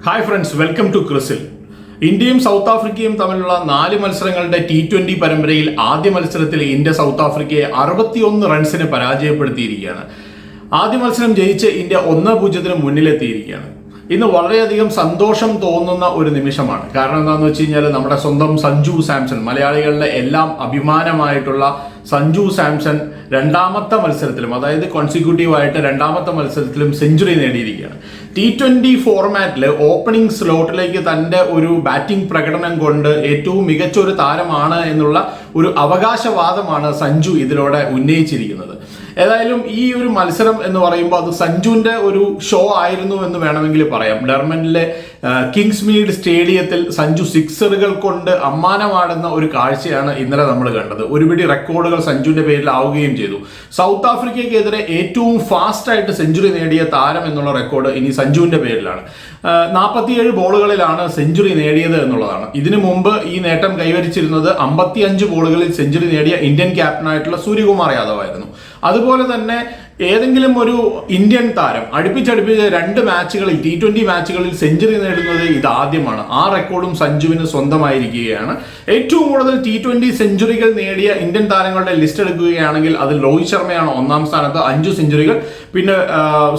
Hi friends, welcome to CRISIL. ഇന്ത്യയും south ആഫ്രിക്കയും തമ്മിലുള്ള 4 മത്സരങ്ങളുടെ T20 പരമ്പരയിൽ ആദ്യ മത്സരത്തിൽ ഇന്ത്യ സൗത്ത് ആഫ്രിക്കയെ 61 റൺസിന് പരാജയപ്പെടുത്തിയിരിക്കുകയാണ്. ആദ്യ മത്സരം ജയിച്ച് ഇന്ത്യ 1-0 മുന്നിലെത്തിയിരിക്കുകയാണ്. ഇന്ന് വളരെയധികം സന്തോഷം തോന്നുന്ന ഒരു നിമിഷമാണ്. കാരണം എന്താണെന്ന് വെച്ച് കഴിഞ്ഞാൽ നമ്മുടെ സ്വന്തം സഞ്ജു സാംസൺ, മലയാളികളുടെ എല്ലാം അഭിമാനമായിട്ടുള്ള സഞ്ജു സാംസൺ രണ്ടാമത്തെ മത്സരത്തിലും, അതായത് കോൺസിക്യൂട്ടീവായിട്ട് രണ്ടാമത്തെ മത്സരത്തിലും സെഞ്ചുറി നേടിയിരിക്കുകയാണ്. T20 ഫോർമാറ്റിൽ ഓപ്പണിംഗ് സ്ലോട്ടിലേക്ക് തൻ്റെ ഒരു ബാറ്റിംഗ് പ്രകടനം കൊണ്ട് ഏറ്റവും മികച്ച ഒരു താരമാണ് എന്നുള്ള ഒരു അവകാശവാദമാണ് സഞ്ജു ഇതിലൂടെ ഉന്നയിച്ചിരിക്കുന്നത്. ഏതായാലും ഈ ഒരു മത്സരം എന്ന് പറയുമ്പോൾ അത് സഞ്ജുവിന്റെ ഒരു ഷോ ആയിരുന്നു എന്ന് വേണമെങ്കിൽ പറയാം. ഡർബനിലെ കിങ്സ്മീഡ് സ്റ്റേഡിയത്തിൽ സഞ്ജു സിക്സറുകൾ കൊണ്ട് അമ്മാനമാടുന്ന ഒരു കാഴ്ചയാണ് ഇന്നലെ നമ്മൾ കണ്ടത്. ഒരുപിടി റെക്കോർഡുകൾ സഞ്ജുവിന്റെ പേരിൽ ആവുകയും ചെയ്തു. സൗത്ത് ആഫ്രിക്കയ്ക്കെതിരെ ഏറ്റവും ഫാസ്റ്റ് ആയിട്ട് സെഞ്ചുറി നേടിയ താരം എന്നുള്ള റെക്കോർഡ് ഇനി സഞ്ജുവിന്റെ പേരിലാണ്. 47 ബോളുകളിലാണ് സെഞ്ചുറി നേടിയത് എന്നുള്ളതാണ്. ഇതിനു മുമ്പ് ഈ നേട്ടം കൈവരിച്ചിരുന്നത് 55 ബോളുകളിൽ സെഞ്ചുറി നേടിയ ഇന്ത്യൻ ക്യാപ്റ്റനായിട്ടുള്ള സൂര്യകുമാർ യാദവ് ആയിരുന്നു. അതുപോലെ തന്നെ ഏതെങ്കിലും ഒരു ഇന്ത്യൻ താരം അടുപ്പിച്ചടുപ്പിച്ച് 2 മാച്ചുകളിൽ T20 മാച്ചുകളിൽ സെഞ്ചുറി നേടുന്നത് ഇതാദ്യമാണ്. ആ റെക്കോർഡും സഞ്ജുവിന് സ്വന്തമായിരിക്കുകയാണ്. ഏറ്റവും കൂടുതൽ T20 സെഞ്ചുറികൾ നേടിയ ഇന്ത്യൻ താരങ്ങളുടെ ലിസ്റ്റ് എടുക്കുകയാണെങ്കിൽ അതിൽ രോഹിത് ശർമ്മയാണ് 1-ാം സ്ഥാനത്ത്, 5 സെഞ്ചുറികൾ. പിന്നെ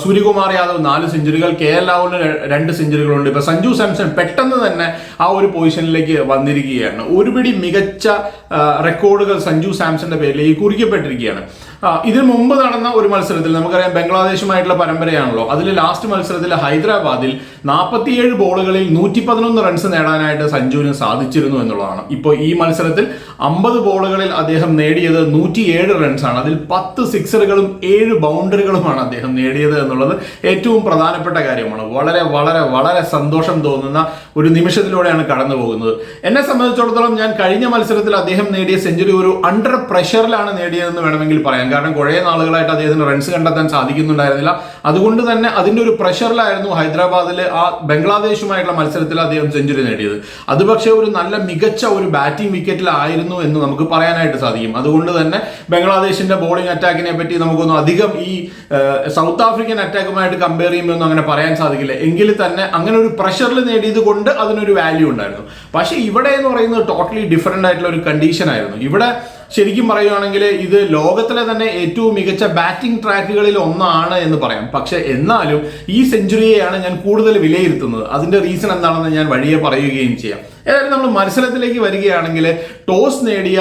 സൂര്യകുമാർ യാദവ് 4 സെഞ്ചുറികൾ, KL രാഹുലിന് 2 സെഞ്ചുറികളുണ്ട്. ഇപ്പൊ സഞ്ജു സാംസൺ പെട്ടെന്ന് തന്നെ ആ ഒരു പൊസിഷനിലേക്ക് വന്നിരിക്കുകയാണ്. ഒരുപിടി മികച്ച റെക്കോർഡുകൾ സഞ്ജു സാംസന്റെ പേരിലേക്ക് കുറിക്കപ്പെട്ടിരിക്കുകയാണ്. ഇതിനു മുമ്പ് നടന്ന ഒരു മത്സരത്തിൽ നമുക്കറിയാം, ബംഗ്ലാദേശുമായിട്ടുള്ള പരമ്പരയാണല്ലോ, അതിൽ ലാസ്റ്റ് മത്സരത്തിൽ ഹൈദരാബാദിൽ 47 ബോളുകളിൽ 111 റൺസ് നേടാനായിട്ട് സഞ്ജുവിന് സാധിച്ചിരുന്നു എന്നുള്ളതാണ്. ഇപ്പോൾ ഈ മത്സരത്തിൽ 50 ബോളുകളിൽ അദ്ദേഹം നേടിയത് 107 റൺസാണ്. അതിൽ 10 സിക്സറുകളും 7 ബൗണ്ടറികളുമാണ് അദ്ദേഹം നേടിയത് എന്നുള്ളത് ഏറ്റവും പ്രധാനപ്പെട്ട കാര്യമാണ്. വളരെ വളരെ വളരെ സന്തോഷം തോന്നുന്ന ഒരു നിമിഷത്തിലൂടെയാണ് കടന്നു പോകുന്നത്. എന്നെ സംബന്ധിച്ചിടത്തോളം ഞാൻ കഴിഞ്ഞ മത്സരത്തിൽ അദ്ദേഹം നേടിയ സെഞ്ചുറി ഒരു അണ്ടർ പ്രഷറിലാണ് നേടിയതെന്ന് വേണമെങ്കിൽ പറയാം. കാരണം കുറേ നാളുകളായിട്ട് അദ്ദേഹത്തിന് റൺസ് കണ്ടെത്താൻ സാധിക്കുന്നുണ്ടായിരുന്നില്ല. അതുകൊണ്ട് തന്നെ അതിന്റെ ഒരു പ്രഷറിലായിരുന്നു ഹൈദരാബാദിൽ ആ ബംഗ്ലാദേശുമായിട്ടുള്ള മത്സരത്തിൽ അദ്ദേഹം സെഞ്ചുറി നേടിയത്. അത് പക്ഷേ ഒരു നല്ല മികച്ച ഒരു ബാറ്റിംഗ് വിക്കറ്റിലായിരുന്നു എന്ന് നമുക്ക് പറയാനായിട്ട് സാധിക്കും. അതുകൊണ്ട് തന്നെ ബംഗ്ലാദേശിന്റെ ബോളിംഗ് അറ്റാക്കിനെ പറ്റി നമുക്കൊന്നും അധികം ഈ സൗത്ത് ആഫ്രിക്കൻ അറ്റാക്കുമായിട്ട് കമ്പയർ ചെയ്യുമ്പോൾ അങ്ങനെ പറയാൻ സാധിക്കില്ല. എങ്കിൽ തന്നെ അങ്ങനെ ഒരു പ്രഷറിൽ നേടിയത് കൊണ്ട് അതിനൊരു വാല്യൂ ഉണ്ടായിരുന്നു. പക്ഷെ ഇവിടെ എന്ന് പറയുന്നത് ടോട്ടലി ഡിഫറെന്റ് ആയിട്ടുള്ള ഒരു കണ്ടീഷൻ ആയിരുന്നു. ഇവിടെ ശരിക്കും പറയുകയാണെങ്കിൽ ഇത് ലോകത്തിലെ തന്നെ ഏറ്റവും മികച്ച ബാറ്റിംഗ് ട്രാക്കുകളിൽ ഒന്നാണ് എന്ന് പറയാം. പക്ഷെ എന്നാലും ഈ സെഞ്ചുറിയെയാണ് ഞാൻ കൂടുതൽ വിലയിരുത്തുന്നത്. അതിന്റെ റീസൺ എന്താണെന്ന് ഞാൻ വഴിയെ പറയുകയും ചെയ്യാം. ഏതായാലും നമ്മൾ മത്സരത്തിലേക്ക് വരികയാണെങ്കിൽ ടോസ് നേടിയ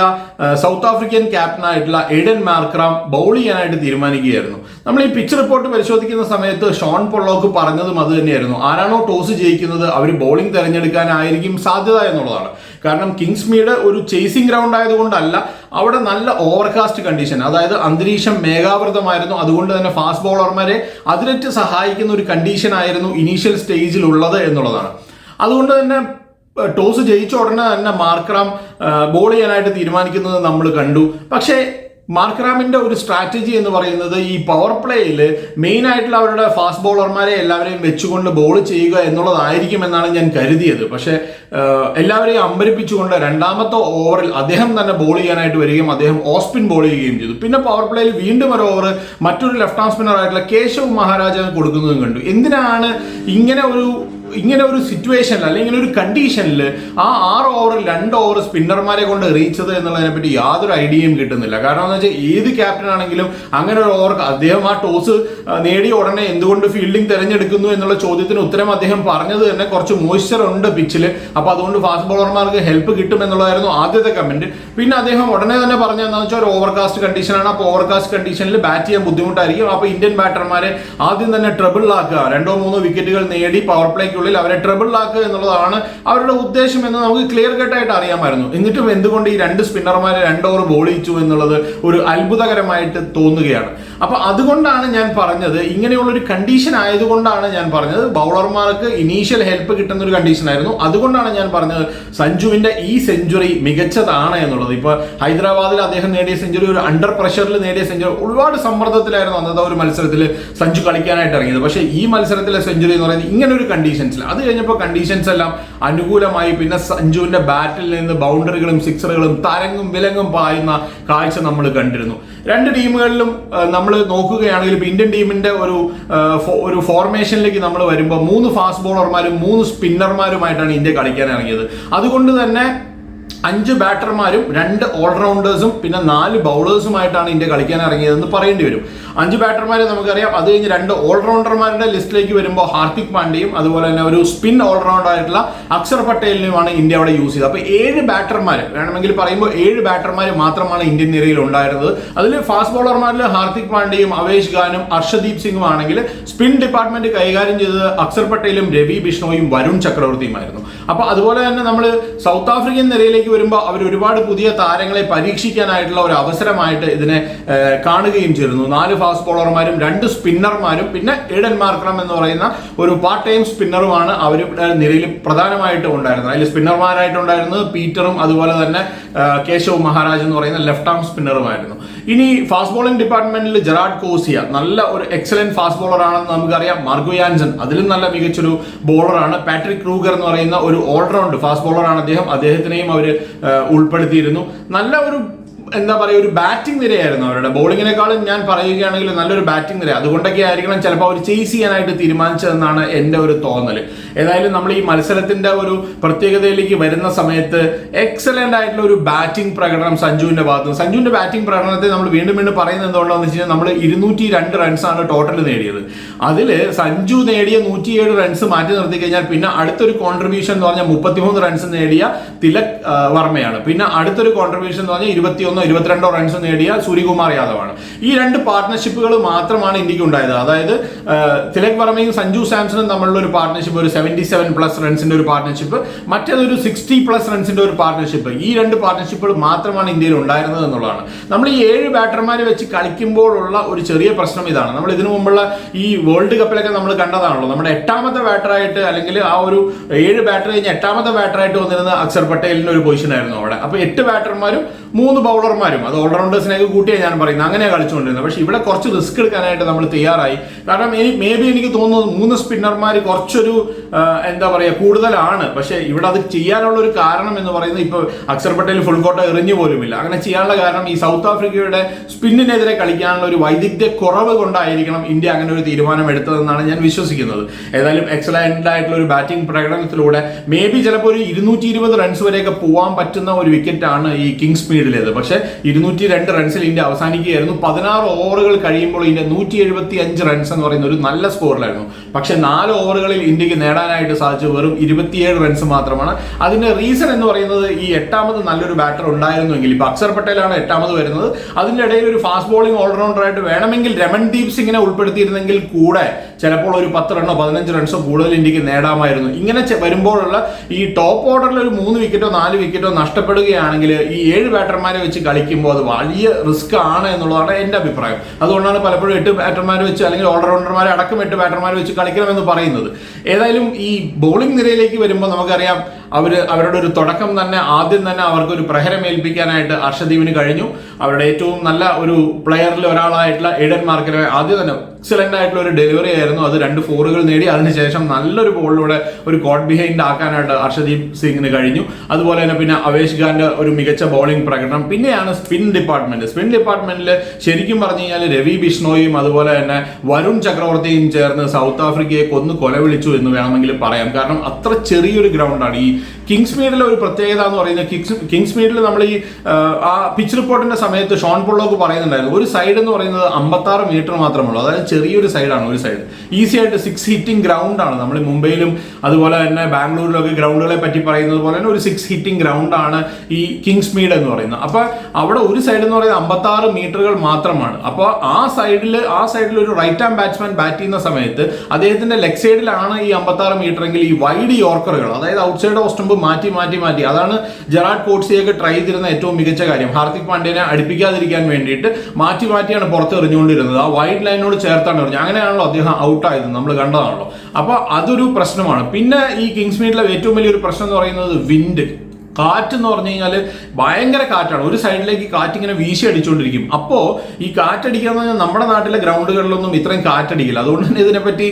സൗത്ത് ആഫ്രിക്കൻ ക്യാപ്റ്റനായിട്ടുള്ള എയ്ഡൻ മാർക്രാം ബൗൾ ചെയ്യാനായിട്ട് തീരുമാനിക്കുകയായിരുന്നു. നമ്മൾ ഈ പിച്ച് റിപ്പോർട്ട് പരിശോധിക്കുന്ന സമയത്ത് ഷോൺ പൊള്ളോക്ക് പറഞ്ഞതും അത് തന്നെയായിരുന്നു. ആരാണോ ടോസ് ജയിക്കുന്നത് അവർ ബൗളിംഗ് തിരഞ്ഞെടുക്കാനായിരിക്കും സാധ്യത എന്നുള്ളതാണ്. കാരണം കിങ്സ്മീഡ് ഒരു ചേസിംഗ് ഗ്രൗണ്ട് ആയതുകൊണ്ടല്ല, അവിടെ നല്ല ഓവർകാസ്റ്റ് കണ്ടീഷൻ, അതായത് അന്തരീക്ഷം മേഘാവൃതമായിരുന്നു. അതുകൊണ്ട് തന്നെ ഫാസ്റ്റ് ബോളർമാരെ അതിലേറ്റ് സഹായിക്കുന്ന ഒരു കണ്ടീഷൻ ആയിരുന്നു ഇനീഷ്യൽ സ്റ്റേജിൽ ഉള്ളത് എന്നുള്ളതാണ്. അതുകൊണ്ട് തന്നെ ടോസ് ജയിച്ച ഉടനെ തന്നെ മാർക്രാം ബോൾ ചെയ്യാനായിട്ട് തീരുമാനിക്കുന്നത് നമ്മൾ കണ്ടു. പക്ഷേ മാർക്രാമിന്റെ ഒരു സ്ട്രാറ്റജി എന്ന് പറയുന്നത് ഈ പവർ പ്ലേയിൽ മെയിൻ ആയിട്ടുള്ള അവരുടെ ഫാസ്റ്റ് ബോളർമാരെ എല്ലാവരെയും വെച്ചുകൊണ്ട് ബോൾ ചെയ്യുക എന്നുള്ളതായിരിക്കും എന്നാണ് ഞാൻ കരുതിയത്. പക്ഷെ എല്ലാവരെയും അമ്പരിപ്പിച്ചുകൊണ്ട് രണ്ടാമത്തെ ഓവറിൽ അദ്ദേഹം തന്നെ ബോൾ ചെയ്യാനായിട്ട് വരികയും അദ്ദേഹം ഓഫ് സ്പിൻ ബോൾ ചെയ്യുകയും ചെയ്തു. പിന്നെ പവർ പ്ലേയിൽ വീണ്ടും ഒരു ഓവർ മറ്റൊരു ലെഫ്റ്റ് ഹാൻഡ് സ്പിന്നർ ആയിട്ടുള്ള കേശവ് മഹാരാജാന് കൊടുക്കുന്നതും കണ്ടു. എന്തിനാണ് ഇങ്ങനെ ഒരു സിറ്റുവേഷനിൽ അല്ലെങ്കിൽ ഒരു കണ്ടീഷനിൽ ആ 6 ഓവറിൽ 2 ഓവർ സ്പിന്നർമാരെ കൊണ്ട് എറിയിച്ചത് എന്നുള്ളതിനെ പറ്റി യാതൊരു ഐഡിയയും കിട്ടുന്നില്ല. കാരണം എന്ന് വെച്ചാൽ ഏത് ക്യാപ്റ്റൻ ആണെങ്കിലും അങ്ങനെ ഒരു ഓവർ അദ്ദേഹം ആ ടോസ് നേടിയ ഉടനെ എന്തുകൊണ്ട് ഫീൽഡിംഗ് തിരഞ്ഞെടുക്കുന്നു എന്നുള്ള ചോദ്യത്തിന് ഉത്തരം അദ്ദേഹം പറഞ്ഞത് തന്നെ കുറച്ച് മോയ്സ്ചർ ഉണ്ട് പിച്ചിൽ, അപ്പൊ അതുകൊണ്ട് ഫാസ്റ്റ് ബോളർമാർക്ക് ഹെൽപ്പ് കിട്ടും എന്നുള്ളതായിരുന്നു ആദ്യത്തെ കമന്റ്. പിന്നെ അദ്ദേഹം ഉടനെ തന്നെ പറഞ്ഞത് എന്താണെന്ന് വെച്ചാൽ ഒരു ഓവർകാസ്റ്റ് കണ്ടീഷനാണ്. അപ്പോൾ ഓവർകാസ്റ്റ് കണ്ടീഷനിൽ ബാറ്റ് ചെയ്യാൻ ബുദ്ധിമുട്ടായിരിക്കും. അപ്പൊ ഇന്ത്യൻ ബാറ്റർമാരെ ആദ്യം തന്നെ ട്രബിളിലാക്കുക, 2-3 വിക്കറ്റുകൾ നേടി പവർ പ്ലേക്ക് അവരെ ട്രബിളിലാക്കുക എന്നുള്ളതാണ് അവരുടെ ഉദ്ദേശം എന്ന് നമുക്ക് ക്ലിയർ കട്ടായിട്ട് അറിയാമായിരുന്നു. എന്നിട്ടും എന്തുകൊണ്ട് ഈ 2 സ്പിന്നർമാരെ 2 ഓവർ ബോൾ ചെയ്യിച്ചു എന്നുള്ളത് ഒരു അത്ഭുതകരമായിട്ട് തോന്നുകയാണ്. അപ്പൊ അതുകൊണ്ടാണ് ഞാൻ പറഞ്ഞത്, ഇങ്ങനെയുള്ള ഒരു കണ്ടീഷൻ ആയതുകൊണ്ടാണ് ഞാൻ പറഞ്ഞത് ബൗളർമാർക്ക് ഇനീഷ്യൽ ഹെൽപ്പ് കിട്ടുന്ന ഒരു കണ്ടീഷൻ ആയിരുന്നു. അതുകൊണ്ടാണ് ഞാൻ പറഞ്ഞത് സഞ്ജുവിന്റെ ഈ സെഞ്ചുറി മികച്ചതാണ് എന്നുള്ളത്. ഇപ്പൊ ഹൈദരാബാദിൽ അദ്ദേഹം നേടിയ സെഞ്ചുറി ഒരു അണ്ടർ പ്രഷറിൽ നേടിയ സെഞ്ചുറി, ഒരുപാട് സമ്മർദ്ദത്തിലായിരുന്നു അന്നത്തെ ഒരു മത്സരത്തിൽ സഞ്ജു കളിക്കാനായിട്ട് ഇറങ്ങിയത്. പക്ഷേ ഈ മത്സരത്തിലെ സെഞ്ചുറി എന്ന് പറയുന്നത് ഇങ്ങനെ ഒരു കണ്ടീഷൻ, അത് കഴിഞ്ഞപ്പോൾ കണ്ടീഷൻസ് എല്ലാം അനുകൂലമായി. പിന്നെ സഞ്ജുവിന്റെ ബാറ്റിൽ നിന്ന് ബൗണ്ടറികളും സിക്സറുകളും തരങ്ങും വിലങ്ങും പായുന്ന കാഴ്ച നമ്മൾ കണ്ടിരുന്നു. 2 ടീമുകളിലും നമ്മൾ നമ്മൾ നോക്കുകയാണെങ്കിൽ ഇപ്പോൾ ഇന്ത്യൻ ടീമിന്റെ ഒരു ഫോർമേഷനിലേക്ക് നമ്മൾ വരുമ്പോൾ 3 ഫാസ്റ്റ് ബോളർമാരും 3 സ്പിന്നർമാരുമായിട്ടാണ് ഇന്ത്യ കളിക്കാൻ ഇറങ്ങിയത്. അതുകൊണ്ട് തന്നെ 5 ബാറ്റർമാരും 2 ഓൾറൗണ്ടേഴ്സും പിന്നെ 4 ബൗളേഴ്സുമായിട്ടാണ് ഇന്ത്യ കളിക്കാൻ ഇറങ്ങിയതെന്ന് പറയേണ്ടി വരും. 5 ബാറ്റർമാരെ നമുക്കറിയാം. അത് കഴിഞ്ഞ് 2 ഓൾറൗണ്ടർമാരുടെ ലിസ്റ്റിലേക്ക് വരുമ്പോൾ ഹാർദിക് പാണ്ഡ്യയും അതുപോലെ തന്നെ ഒരു സ്പിൻ ഓൾറൗണ്ടർ ആയിട്ടുള്ള അക്ഷർ പട്ടേലിനുമാണ് ഇന്ത്യ അവിടെ യൂസ് ചെയ്തത്. അപ്പോൾ 7 ബാറ്റർമാർ വേണമെങ്കിൽ പറയുമ്പോൾ 7 ബാറ്റർമാർ മാത്രമാണ് ഇന്ത്യൻ നിരയിൽ ഉണ്ടായിരുന്നത്. അതിൽ ഫാസ്റ്റ് ബോളർമാരിൽ ഹാർദിക് പാണ്ഡ്യയും അവേഷ് ഖാനും അർഷദീപ് സിംഗും ആണെങ്കിൽ സ്പിൻ ഡിപ്പാർട്ട്മെന്റ് കൈകാര്യം ചെയ്തത് അക്ഷർ പട്ടേലും രവി ബിഷ്ണോയും വരുൺ ചക്രവർത്തിയുമായിരുന്നു. അപ്പോൾ അതുപോലെ തന്നെ നമ്മൾ സൗത്ത് ആഫ്രിക്കൻ നിരയിലേക്ക് വരുമ്പോൾ അവർ ഒരുപാട് പുതിയ താരങ്ങളെ പരീക്ഷിക്കാനായിട്ടുള്ള ഒരു അവസരമായിട്ട് ഇതിനെ കാണുകയും ചെയ്തിരുന്നു. 4 ഫാസ്റ്റ് ബോളർമാരും 2 സ്പിന്നർമാരും പിന്നെ ഏഡൻ മാർക്രം എന്ന് പറയുന്ന ഒരു പാർട്ട് ടൈം സ്പിന്നറുമാണ് അവരുടെ നിരയിൽ പ്രധാനമായിട്ടും ഉണ്ടായിരുന്നത്. അതിൽ സ്പിന്നർമാരായിട്ടുണ്ടായിരുന്നത് പീറ്ററും അതുപോലെ തന്നെ കേശവ് മഹാരാജ് എന്ന് പറയുന്ന ലെഫ്റ്റ് ആം സ്പിന്നറുമായിരുന്നു. ഇനി ഫാസ്റ്റ് ബോളിംഗ് ഡിപ്പാർട്ട്മെന്റിൽ ജെറാഡ് കോസിയ നല്ല ഒരു എക്സലന്റ് ഫാസ്റ്റ് ബോളർ ആണെന്ന് നമുക്കറിയാം. മാർഗോ യാൻസൺ അതിലും നല്ല മികച്ചൊരു ബോളറാണ്. പാട്രിക് ക്രൂഗർ എന്ന് പറയുന്ന ഒരു ഓൾറൗണ്ട് ഫാസ്റ്റ് ബോളറാണ് അദ്ദേഹത്തിനെയും അവർ ഉൾപ്പെടുത്തിയിരുന്നു. നല്ല ഒരു എന്താ പറയുക ഒരു ബാറ്റിംഗ് നിരയായിരുന്നു അവരുടെ. ബോളിങ്ങിനേക്കാളും ഞാൻ പറയുകയാണെങ്കിൽ നല്ലൊരു ബാറ്റിംഗ് നിര. അതുകൊണ്ടൊക്കെ ആയിരിക്കണം ചിലപ്പോൾ അവർ ചേസ് ചെയ്യാനായിട്ട് തീരുമാനിച്ചതെന്നാണ് എൻ്റെ ഒരു തോന്നൽ. ഏതായാലും നമ്മൾ ഈ മത്സരത്തിന്റെ ഒരു പ്രത്യേകതയിലേക്ക് വരുന്ന സമയത്ത് എക്സലന്റ് ആയിട്ടുള്ള ഒരു ബാറ്റിംഗ് പ്രകടനം സഞ്ജുവിന്റെ ഭാഗത്ത്. സഞ്ജുവിന്റെ ബാറ്റിംഗ് പ്രകടനത്തെ നമ്മൾ വീണ്ടും വീണ്ടും പറയുന്നത് എന്തുകൊണ്ടാണെന്ന് വെച്ച് കഴിഞ്ഞാൽ നമ്മൾ 202 റൺസാണ് ടോട്ടൽ നേടിയത്. അതിൽ സഞ്ജു നേടിയ 107 റൺസ് മാറ്റി നിർത്തി കഴിഞ്ഞാൽ പിന്നെ അടുത്തൊരു കോൺട്രിബ്യൂഷൻ എന്ന് പറഞ്ഞാൽ 33 റൺസ് നേടിയ തിലക് വർമ്മയാണ്. പിന്നെ അടുത്തൊരു കോൺട്രിബ്യൂഷൻ എന്ന് പറഞ്ഞാൽ 22 റൺസ് നേടിയ സൂര്യകുമാർ യാദവാണ്. ഈ 2 പാർട്ട്ണർഷിപ്പുകൾ മാത്രമാണ് ഇന്ത്യക്ക് ഉണ്ടായത്. അതായത് തിലക് വർമ്മയും സഞ്ജു സാംസണും തമ്മിലുള്ള ഒരു പാർട്ട്ണർഷിപ്പ് ഒരു 77+ റൺസിന്റെ ഒരു പാർട്ട്ണർഷിപ്പ്, മറ്റേതൊരു 60+ റൺസിന്റെ ഒരു പാർട്ട്ണർഷിപ്പ്. ഈ 2 പാർട്ട്ണർഷിപ്പുകൾ മാത്രമാണ് ഇന്ത്യയിൽ ഉണ്ടായിരുന്നത് എന്നുള്ളതാണ്. നമ്മൾ ഈ 7 ബാറ്റർമാരെ വെച്ച് കളിക്കുമ്പോഴുള്ള ഒരു ചെറിയ പ്രശ്നം ഇതാണ്. നമ്മൾ ഇതിനു മുമ്പുള്ള ഈ വേൾഡ് കപ്പിലൊക്കെ നമ്മൾ കണ്ടതാണല്ലോ. നമ്മുടെ 8ാമത്തെ ബാറ്ററായിട്ട് അല്ലെങ്കിൽ ആ ഒരു 7 ബാറ്റർ കഴിഞ്ഞ് 8ാമത്തെ ബാറ്ററായിട്ട് വന്നിരുന്ന അക്ഷർ പട്ടേലിന്റെ ഒരു പൊസിഷൻ ആയിരുന്നു അവിടെ. അപ്പൊ 8 ബാറ്റർമാരും 3 ബൗളർമാരും, അത് ഓൾറൗണ്ടേഴ്സിനെയൊക്കെ കൂട്ടിയാണ് ഞാൻ പറയുന്നത്, അങ്ങനെയാണ് കളിച്ചുകൊണ്ടിരുന്നത്. പക്ഷെ ഇവിടെ കുറച്ച് റിസ്ക് എടുക്കാനായിട്ട് നമ്മൾ തയ്യാറായി. കാരണം എനിക്ക് തോന്നുന്നു 3 സ്പിന്നർമാർ കുറച്ചൊരു എന്താ പറയുക കൂടുതലാണ്. പക്ഷെ ഇവിടെ അത് ചെയ്യാനുള്ള ഒരു കാരണം എന്ന് പറയുന്നത് ഇപ്പോൾ അക്ഷർ പട്ടേൽ ഫുൾ കോട്ട എറിഞ്ഞു പോലുമില്ല. അങ്ങനെ ചെയ്യാനുള്ള കാരണം ഈ സൗത്ത് ആഫ്രിക്കയുടെ സ്പിന്നിനെതിരെ കളിക്കാനുള്ള ഒരു വൈദഗ്ധ്യ കുറവ് കൊണ്ടായിരിക്കണം ഇന്ത്യ അങ്ങനെ ഒരു തീരുമാനം എടുത്തതെന്നാണ് ഞാൻ വിശ്വസിക്കുന്നത്. ഏതായാലും എക്സലന്റ് ആയിട്ടുള്ള ഒരു ബാറ്റിംഗ് പ്രകടനത്തിലൂടെ ചിലപ്പോൾ ഒരു 220 റൺസ് വരെയൊക്കെ പോകാൻ പറ്റുന്ന ഒരു വിക്കറ്റാണ് ഈ കിങ്സ് മീഡിലേത്. പക്ഷെ 202 റൺസിൽ ഇന്ത്യ അവസാനിക്കുകയായിരുന്നു. 16 ഓവറുകൾ കഴിയുമ്പോൾ ഇന്ത്യ 175 റൺസ് എന്ന് പറയുന്ന ഒരു നല്ല സ്കോറിലായിരുന്നു. പക്ഷെ 4 ഓവറുകളിൽ ഇന്ത്യക്ക് നേടാനായിട്ട് സാധിച്ചത് വെറും 27 റൺസ് മാത്രമാണ്. അതിന്റെ റീസൺ എന്ന് പറയുന്നത് ഈ 8ാമത് നല്ലൊരു ബാറ്റർ ഉണ്ടായിരുന്നുവെങ്കിൽ, ഇപ്പൊ അക്ഷർ പട്ടേലാണ് 8ാമത് വരുന്നത്, അതിന്റെ ഇടയിൽ ഒരു ഫാസ്റ്റ് ബോളിംഗ് ഓൾറൗണ്ടർ ആയിട്ട് വേണമെങ്കിൽ രമൺദീപ് സിംഗിനെ ഉൾപ്പെടുത്തിയിരുന്നെങ്കിൽ കൂടെ ചിലപ്പോൾ ഒരു 10 റണ്ണോ 15 റൺസോ കൂടുതൽ ഇന്ത്യക്ക് നേടാമായിരുന്നു. ഇങ്ങനെ വരുമ്പോഴുള്ള ഈ ടോപ്പ് ഓർഡറിൽ ഒരു 3 വിക്കറ്റോ 4 വിക്കറ്റോ നഷ്ടപ്പെടുകയാണെങ്കിൽ ഈ 7 ബാറ്റർമാരെ വെച്ച് കളിക്കുമ്പോൾ അത് വലിയ റിസ്ക് ആണ് എന്നുള്ളതാണ് എൻ്റെ അഭിപ്രായം. അതുകൊണ്ടാണ് പലപ്പോഴും 8 ബാറ്റർമാരെ വെച്ച് അല്ലെങ്കിൽ ഓൾറൗണ്ടർമാരെ അടക്കം 8 ബാറ്റർമാരെ വെച്ച് കളിക്കണമെന്ന് പറയുന്നത്. ഏതായാലും ഈ ബോളിംഗ് നിരയിലേക്ക് വരുമ്പോൾ നമുക്കറിയാം അവരുടെ ഒരു തുടക്കം തന്നെ ആദ്യം തന്നെ അവർക്ക് ഒരു പ്രഹരമേൽപ്പിക്കാനായിട്ട് അർഷദീപിന് കഴിഞ്ഞു. അവരുടെ ഏറ്റവും നല്ല ഒരു പ്ലെയറിൽ ഒരാളായിട്ടുള്ള ഏഡൻ മാർക്കറെ ആദ്യം തന്നെ എക്സലന്റ് ആയിട്ടുള്ള ഒരു ഡെലിവറി ആയിരുന്നു. അത് 2 ഫോറുകൾ നേടി. അതിനുശേഷം നല്ലൊരു ബോളിലൂടെ ഒരു കോട്ട് ബിഹൈൻഡ് ആക്കാനായിട്ട് അർഷദീപ് സിംഗിന് കഴിഞ്ഞു. അതുപോലെ തന്നെ പിന്നെ അവേഷ് ഖാന്റെ ഒരു മികച്ച ബോളിംഗ് പ്രകടനം. പിന്നെയാണ് സ്പിൻ ഡിപ്പാർട്ട്മെന്റിൽ ശരിക്കും പറഞ്ഞു കഴിഞ്ഞാൽ രവി ബിഷ്ണോയും അതുപോലെ തന്നെ വരുൺ ചക്രവർത്തിയും ചേർന്ന് സൗത്ത് ആഫ്രിക്കയെ കൊലവിളിച്ചു എന്ന് വേണമെങ്കിൽ പറയാം. കാരണം അത്ര ചെറിയൊരു ഗ്രൗണ്ടാണ് ഈ കിങ്സ് മീഡിലെ ഒരു പ്രത്യേകത എന്ന് പറയുന്നത്. കിങ്സ് മീഡിൽ നമ്മൾ ഈ ആ പിച്ച് റിപ്പോർട്ടിന്റെ സമയത്ത് ഷോൺ പൊള്ളോക്ക് പറയുന്നുണ്ടായിരുന്നു, ഒരു സൈഡ് എന്ന് പറയുന്നത് 56 മീറ്റർ മാത്രമേ ഉള്ളൂ. അതായത് ചെറിയൊരു സൈഡാണ് ഒരു സൈഡ്. ഈസി ആയിട്ട് 6 ഹിറ്റിംഗ് ഗ്രൗണ്ട് ആണ്. നമ്മൾ മുംബൈയിലും അതുപോലെ തന്നെ ബാംഗ്ലൂരിലൊക്കെ ഗ്രൗണ്ടുകളെ പറ്റി പറയുന്നത് പോലെ തന്നെ ഒരു 6 ഹിറ്റിംഗ് ഗ്രൗണ്ട് ആണ് ഈ കിങ്സ് മീഡ് എന്ന് പറയുന്നത്. അപ്പൊ അവിടെ ഒരു സൈഡ് എന്ന് പറയുന്നത് 56 മീറ്ററുകൾ മാത്രമാണ്. അപ്പോൾ ആ സൈഡിൽ ഒരു റൈറ്റ് ഹാൻഡ് ബാറ്റ്സ്മാൻ ബാറ്റ് ചെയ്യുന്ന സമയത്ത് അദ്ദേഹത്തിന്റെ ലെഗ് സൈഡിലാണ് ഈ 56 മീറ്റർ എങ്കിൽ ഈ വൈഡ് യോർക്കറുകൾ, അതായത് ഔട്ട് സൈഡ് ഓഫ് സ്റ്റംപ് മാറ്റി അതാണ് ജെറാഡ് കോട്സിയൊക്കെ ട്രൈ ചെയ്തിരുന്ന ഏറ്റവും മികച്ച കാര്യം. ഹാർദിക് പാണ്ഡ്യനെ അടുപ്പിക്കാതിരിക്കാൻ വേണ്ടിയിട്ട് മാറ്റിയാണ് പുറത്ത് എറിഞ്ഞുകൊണ്ടിരുന്നത്. ആ വൈഡ് ലൈനോട് ചേർത്താണ് എറിഞ്ഞത്. അങ്ങനെയാണല്ലോ അദ്ദേഹം ഔട്ടായത്, നമ്മൾ കണ്ടതാണല്ലോ. അപ്പൊ അതൊരു പ്രശ്നമാണ്. പിന്നെ ഈ കിങ്സ് മീഡിലെ ഏറ്റവും വലിയൊരു പ്രശ്നം എന്ന് പറയുന്നത് വിൻഡ്. കാറ്റ് എന്ന് പറഞ്ഞു കഴിഞ്ഞാൽ ഭയങ്കര കാറ്റാണ്. ഒരു സൈഡിലേക്ക് കാറ്റ് ഇങ്ങനെ വീശി അടിച്ചുകൊണ്ടിരിക്കും. അപ്പോൾ ഈ കാറ്റടിക്കുക എന്ന് പറഞ്ഞാൽ നമ്മുടെ നാട്ടിലെ ഗ്രൗണ്ടുകളിലൊന്നും ഇത്രയും കാറ്റടിക്കില്ല. അതുകൊണ്ട് തന്നെ ഇതിനെപ്പറ്റി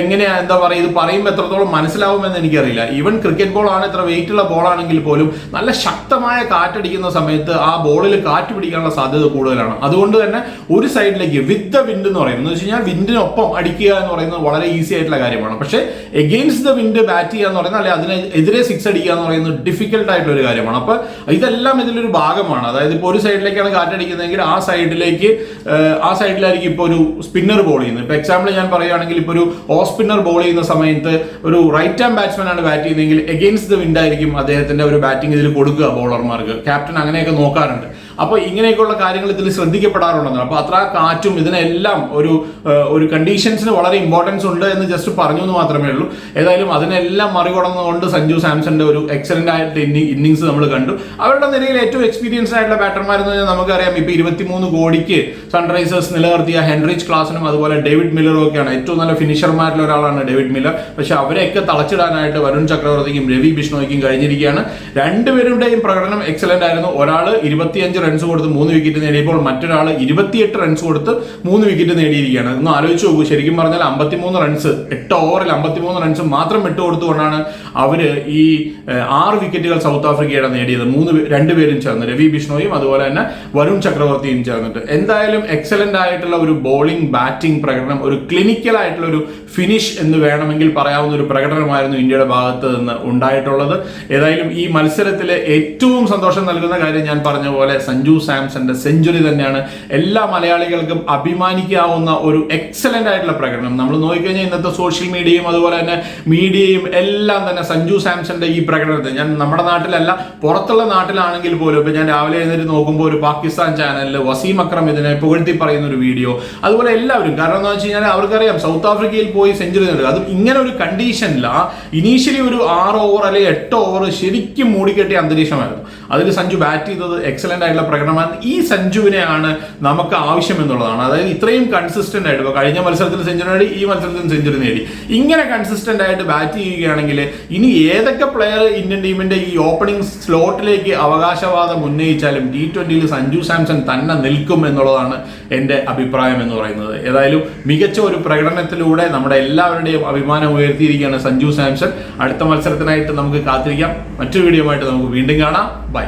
എങ്ങനെയാ എന്താ പറയുക, ഇത് പറയുമ്പോൾ എത്രത്തോളം മനസ്സിലാവുമെന്ന് എനിക്കറിയില്ല. ഈവൻ ക്രിക്കറ്റ് ബോളാണ്, ഇത്ര വെയിറ്റ് ഉള്ള ബോളാണെങ്കിൽ പോലും നല്ല ശക്തമായ കാറ്റടിക്കുന്ന സമയത്ത് ആ ബോളിൽ കാറ്റ് പിടിക്കാനുള്ള സാധ്യത കൂടുതലാണ്. അതുകൊണ്ട് തന്നെ ഒരു സൈഡിലേക്ക് വിത്ത് ദ വിൻഡ് എന്ന് പറയുന്നത് വെച്ച് കഴിഞ്ഞാൽ വിൻഡിനൊപ്പം അടിക്കുക എന്ന് പറയുന്നത് വളരെ ഈസി ആയിട്ടുള്ള കാര്യമാണ്. പക്ഷേ എഗെയിൻസ്റ്റ് ദ വിൻഡ് ബാറ്റ് ചെയ്യുക എന്ന് പറയുന്നത്, അല്ലെങ്കിൽ അതിനെതിരെ സിക്സ് അടിക്കുക എന്ന് പറയുന്നത് ഡിഫിക്കൽട്ട് ആയിട്ടുള്ള ഒരു കാര്യമാണ്. അപ്പൊ ഇതെല്ലാം ഇതിലൊരു ഭാഗമാണ്. അതായത് ഇപ്പോൾ ഒരു സൈഡിലേക്കാണ് കാറ്റടിക്കുന്നതെങ്കിൽ ആ സൈഡിലായിരിക്കും ഇപ്പോൾ ഒരു സ്പിന്നർ ബോൾ ചെയ്യുന്നത്. ഇപ്പൊ എക്സാമ്പിൾ ഞാൻ പറയുകയാണെങ്കിൽ ഇപ്പോൾ ഒരു ഓഫ് സ്പിന്നർ ബോൾ ചെയ്യുന്ന സമയത്ത് ഒരു റൈറ്റ് ഹാൻഡ് ബാറ്റ്സ്മാൻ ആണ് ബാറ്റ് ചെയ്യുന്നതെങ്കിൽ എഗെയിൻസ്റ്റ് ദ വിൻഡ് ആയിരിക്കും അദ്ദേഹത്തിന്റെ ഒരു ബാറ്റിംഗ് ഇതിൽ കൊടുക്കുക ബോളർമാർക്ക്. ക്യാപ്റ്റൻ അങ്ങനെയൊക്കെ നോക്കാറുണ്ട്. അപ്പോൾ ഇങ്ങനെയൊക്കെയുള്ള കാര്യങ്ങൾ ഇതിൽ ശ്രദ്ധിക്കപ്പെടാറുണ്ടെന്ന്. അപ്പോൾ അത്ര കാറ്റും ഇതിനെല്ലാം ഒരു കണ്ടീഷൻസിന് വളരെ ഇമ്പോർട്ടൻസ് ഉണ്ട് എന്ന് ജസ്റ്റ് പറഞ്ഞു എന്ന് മാത്രമേ ഉള്ളൂ. ഏതായാലും അതിനെല്ലാം മറികടന്നുകൊണ്ട് സഞ്ജു സാംസന്റെ ഒരു എക്സലന്റ് ആയിട്ട് ഇന്നിങ്സ് നമ്മൾ കണ്ടു. അവരുടെ നിലയിൽ ഏറ്റവും എക്സ്പീരിയൻസ്ഡ് ആയിട്ടുള്ള ബാറ്റർമാരെന്ന് പറഞ്ഞാൽ നമുക്കറിയാം, ഇപ്പൊ 23 കോടിക്ക് സൺറൈസേഴ്സ് നിലനിർത്തിയ ഹെൻറിച്ച് ക്ലാസനും അതുപോലെ ഡേവിഡ് മില്ലറും ഒക്കെയാണ്. ഏറ്റവും നല്ല ഫിനിഷർമാരിൽ ഒരാളാണ് ഡേവിഡ് മില്ലർ. പക്ഷെ അവരെയൊക്കെ തളച്ചിടാനായിട്ട് വരുൺ ചക്രവർത്തിക്കും രവി ബിഷ്ണോയ്ക്കും കഴിഞ്ഞിരിക്കുകയാണ്. രണ്ടുപേരുടെയും പ്രകടനം എക്സലന്റ് ആയിരുന്നു. ഒരാൾ 25 റൺസ് കൊടുത്ത് 3 വിക്കറ്റ് നേടിയപ്പോൾ മറ്റൊരാൾ 28 റൺസ് കൊടുത്ത് 3 വിക്കറ്റ് നേടിയിരിക്കുകയാണ്. ഒന്ന് ആലോചിച്ച് നോക്കൂ. ശരിക്കും പറഞ്ഞാൽ 53 റൺസ് 8 ഓവറിൽ 53 റൺസ് മാത്രം വിട്ടുകൊടുത്തുകൊണ്ടാണ് അവര് ഈ 6 വിക്കറ്റുകൾ സൗത്ത് ആഫ്രിക്കയുടെ നേടിയത്. രണ്ടുപേരും ചേർന്ന്, രവി ബിഷ്ണോയും അതുപോലെ തന്നെ വരുൺ ചക്രവർത്തിയും ചേർന്നിട്ട്. എന്തായാലും എക്സലന്റ് ആയിട്ടുള്ള ഒരു ബോളിംഗ് ബാറ്റിംഗ് പ്രകടനം, ഒരു ക്ലിനിക്കൽ ആയിട്ടുള്ള ഒരു ഫിനിഷ് എന്ന് വേണമെങ്കിൽ പറയാവുന്ന ഒരു പ്രകടനമായിരുന്നു ഇന്ത്യയുടെ ഭാഗത്ത് നിന്ന് ഉണ്ടായിട്ടുള്ളത്. ഏതായാലും ഈ മത്സരത്തിലെ ഏറ്റവും സന്തോഷം നൽകുന്ന കാര്യം ഞാൻ പറഞ്ഞ പോലെ സഞ്ജു സാംസന്റെ സെഞ്ചുറി തന്നെയാണ്. എല്ലാ മലയാളികൾക്കും അഭിമാനിക്കാവുന്ന ഒരു എക്സലന്റ് ആയിട്ടുള്ള പ്രകടനം. നമ്മൾ നോക്കിക്കഴിഞ്ഞാൽ ഇന്നത്തെ സോഷ്യൽ മീഡിയയും അതുപോലെ തന്നെ മീഡിയയും എല്ലാം തന്നെ സഞ്ജു സാംസന്റെ ഈ പ്രകടനത്തെ, ഞാൻ നമ്മുടെ നാട്ടിലല്ല പുറത്തുള്ള നാട്ടിലാണെങ്കിൽ പോലും, ഇപ്പൊ ഞാൻ രാവിലെ എഴുന്നേറ്റ് നോക്കുമ്പോൾ ഒരു പാകിസ്ഥാൻ ചാനലിൽ വസീം അക്രം ഇതിനെ പുകഴ്ത്തി പറയുന്ന ഒരു വീഡിയോ, അതുപോലെ എല്ലാവരും. കാരണം എന്താ വെച്ച് കഴിഞ്ഞാൽ അവർക്കറിയാം സൗത്ത് ആഫ്രിക്കയിൽ പോയി സെഞ്ചുറി നേടുക, അത് ഇങ്ങനെ ഒരു കണ്ടീഷനില്ല. ഇനീഷ്യലി ഒരു 6 ഓവർ അല്ലെങ്കിൽ 8 ഓവർ ശരിക്കും മൂടിക്കെട്ടിയ അന്തരീക്ഷമായിരുന്നു. അതിൽ സഞ്ജു ബാറ്റ് ചെയ്തത് എക്സലന്റ് ആയിട്ടുള്ള പ്രകടനമാണ്. ഈ സഞ്ജുവിനെയാണ് നമുക്ക് ആവശ്യം എന്നുള്ളതാണ്. അതായത് ഇത്രയും കൺസിസ്റ്റന്റ് ആയിട്ട്, ഇപ്പോൾ കഴിഞ്ഞ മത്സരത്തിൽ സെഞ്ചുറി നേടി, ഈ മത്സരത്തിൽ സെഞ്ചുറി നേടി, ഇങ്ങനെ കൺസിസ്റ്റന്റ് ആയിട്ട് ബാറ്റ് ചെയ്യുകയാണെങ്കിൽ ഇനി ഏതൊക്കെ പ്ലെയർ ഇന്ത്യൻ ടീമിന്റെ ഈ ഓപ്പണിംഗ് സ്ലോട്ടിലേക്ക് അവകാശവാദം ഉന്നയിച്ചാലും T20യിൽ സഞ്ജു സാംസൺ തന്നെ നിൽക്കും എന്നുള്ളതാണ് എൻ്റെ അഭിപ്രായം എന്ന് പറയുന്നത്. ഏതായാലും മികച്ച ഒരു പ്രകടനത്തിലൂടെ നമ്മുടെ എല്ലാവരുടെയും അഭിമാനം ഉയർത്തിയിരിക്കുകയാണ് സഞ്ജു സാംസൺ. അടുത്ത മത്സരത്തിനായിട്ട് നമുക്ക് കാത്തിരിക്കാം. മറ്റൊരു വീഡിയോ ആയിട്ട് നമുക്ക് വീണ്ടും കാണാം. ബൈ.